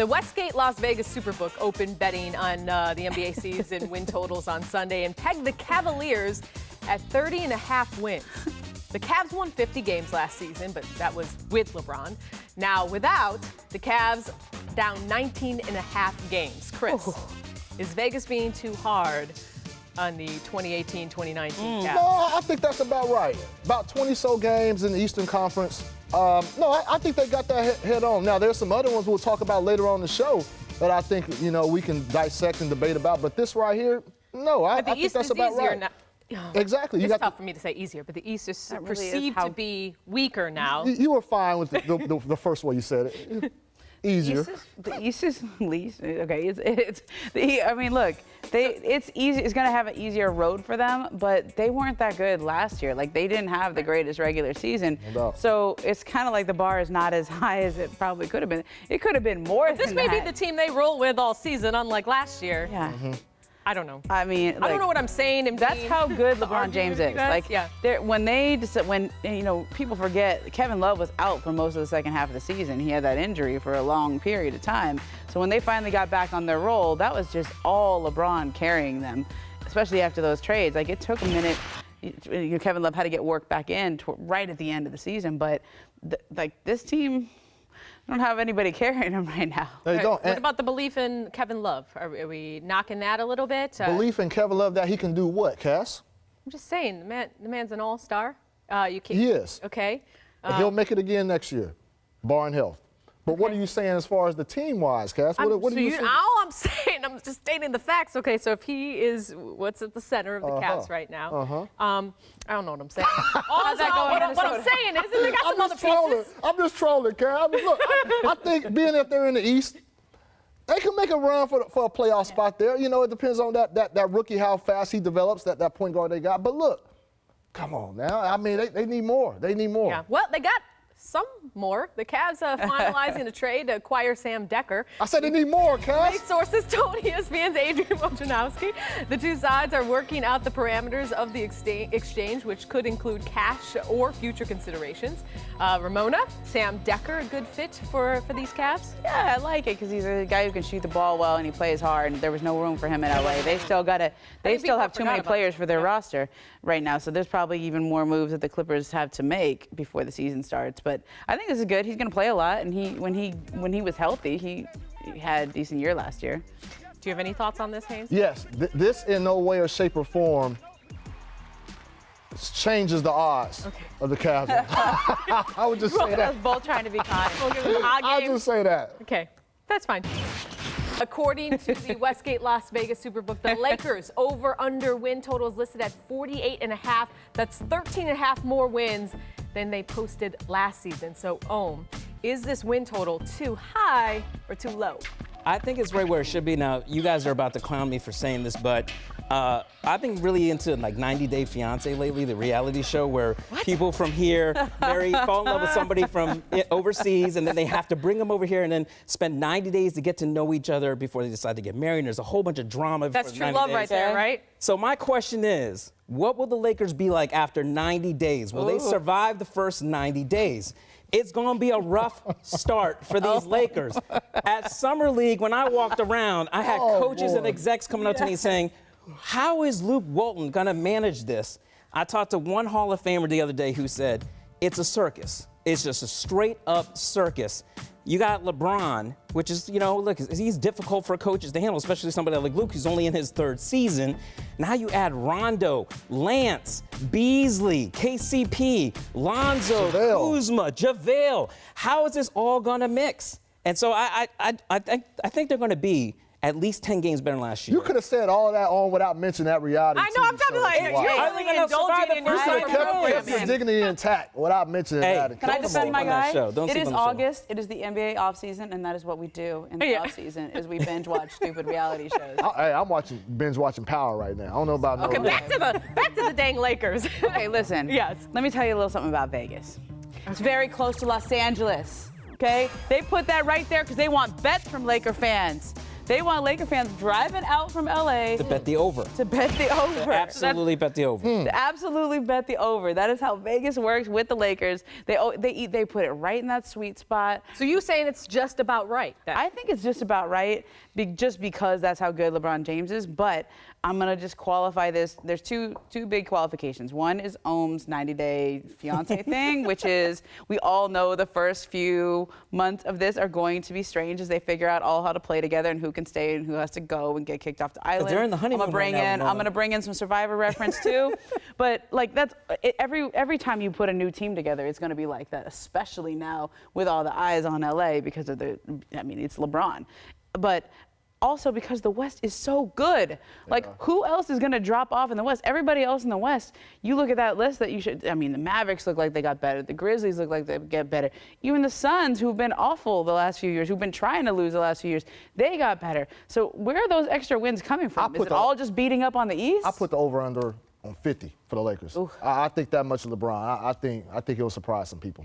The Westgate Las Vegas Superbook opened betting on the NBA season win totals on Sunday and pegged the Cavaliers at 30.5 wins. The Cavs won 50 games last season, but that was with LeBron. Now, without, the Cavs down 19.5 games. Chris, is Vegas being too hard on the 2018-2019 Cavs? No, I think that's about right. About 20-so games in the Eastern Conference. No, I think they got that head on. Now, there's some other ones we'll talk about later on the show that I think, we can dissect and debate about. But this right here, no, I think that's about right. Now. Exactly. It's tough for me to say easier, but the East is perceived to be weaker now. You were fine with the first way you said it. Easier. The East is least okay. It's easy. It's going to have an easier road for them, but they weren't that good last year. Like, they didn't have the greatest regular season. No. So it's kind of like the bar is not as high as it probably could have been. It could have been more than that. This may be the team they roll with all season, unlike last year. Yeah. Mm-hmm. I don't know. I mean, I don't know what I'm saying. That's how good LeBron James is. Like, yeah. When people forget, Kevin Love was out for most of the second half of the season. He had that injury for a long period of time. So when they finally got back on their roll, that was just all LeBron carrying them, especially after those trades. Like, it took a minute. Kevin Love had to get worked back in right at the end of the season. But this team, don't have anybody carrying him right now. They don't. What about the belief in Kevin Love? Are we knocking that a little bit? Belief in Kevin Love that he can do what, Cass? I'm just saying, the man's an all-star. He is. Okay. He'll make it again next year, barring health. But what are you saying as far as the team-wise, Cass? What do you saying? All I'm saying, I'm just stating the facts. Okay, so if he is what's at the center of the Cavs right now, I don't know what I'm saying. What I'm saying is they got some other pieces. I'm just trolling, Cass. Look, I think being that they're in the East, they can make a run for a playoff spot there. It depends on that rookie, how fast he develops, that point guard they got. But look, come on now. I mean, they need more. They need more. Yeah. Well, they got some more. The Cavs finalizing a trade to acquire Sam Dekker. I said they need more, Cass. Many sources told ESPN's Adrian Wojnarowski the two sides are working out the parameters of the exchange, which could include cash or future considerations. Ramona, Sam Dekker, a good fit for these Cavs? Yeah, I like it because he's a guy who can shoot the ball well and he plays hard. And there was no room for him in LA. They still have too many players for their roster right now. So there's probably even more moves that the Clippers have to make before the season starts. But I think this is good. He's going to play a lot, and when he was healthy, he had a decent year last year. Do you have any thoughts on this, Haynes? Yes. This in no way or shape or form changes the odds of the Cavs. I would just say that. I was both trying to be kind. I'll just say that. Okay, that's fine. According to the Westgate Las Vegas Superbook, the Lakers over-under win total is listed at 48.5. That's 13.5 more wins than they posted last season. So, is this win total too high or too low? I think it's right where it should be. Now, you guys are about to clown me for saying this, but I've been really into 90 Day Fiancé lately, the reality show where people from here fall in love with somebody from overseas, and then they have to bring them over here and then spend 90 days to get to know each other before they decide to get married. And there's a whole bunch of drama. That's true love right there, right? So my question is, what will the Lakers be like after 90 days? Will they survive the first 90 days? It's going to be a rough start for these Lakers. At Summer League, when I walked around, I had coaches and execs coming up to me saying, how is Luke Walton going to manage this? I talked to one Hall of Famer the other day who said, it's a circus. It's just a straight-up circus. You got LeBron, which is, look, he's difficult for coaches to handle, especially somebody like Luke, who's only in his third season. Now you add Rondo, Lance, Beasley, KCP, Lonzo, Kuzma, JaVale. How is this all going to mix? And so I think they're going to be at least 10 games better than last year. You could have said all of that on without mentioning that reality. I know, I'm talking like, you're really indulging in your kept your dignity intact without mentioning that. Can I defend my guy? It is August. It is the NBA offseason, and that is what we do in the offseason, is we binge watch stupid reality shows. I'm binge watching Power right now. I don't know about no. Okay, back to the dang Lakers. Okay, listen. Yes. Let me tell you a little something about Vegas. It's very close to Los Angeles. Okay? They put that right there because they want bets from Laker fans. They want Laker fans driving out from LA To bet the over. to bet the over. Absolutely bet the over. To absolutely bet the over. That is how Vegas works with the Lakers. They put it right in that sweet spot. So you saying it's just about right? I think it's just about right, just because that's how good LeBron James is. But I'm gonna just qualify this. There's two big qualifications. One is Ohm's 90-day fiance thing, which is we all know the first few months of this are going to be strange as they figure out all how to play together and who can stay and who has to go and get kicked off the island. They're in the honeymoon I'm gonna bring in some Survivor reference too. But like that's every time you put a new team together, it's gonna be like that, especially now with all the eyes on LA because of it's LeBron. But also because the West is so good. Like, who else is going to drop off in the West? Everybody else in the West, you look at that list that the Mavericks look like they got better. The Grizzlies look like they get better. Even the Suns, who've been awful the last few years, who've been trying to lose the last few years, they got better. So where are those extra wins coming from? Is it all just beating up on the East? I put the over-under on 50 for the Lakers. I think that much of LeBron. I think he'll surprise some people.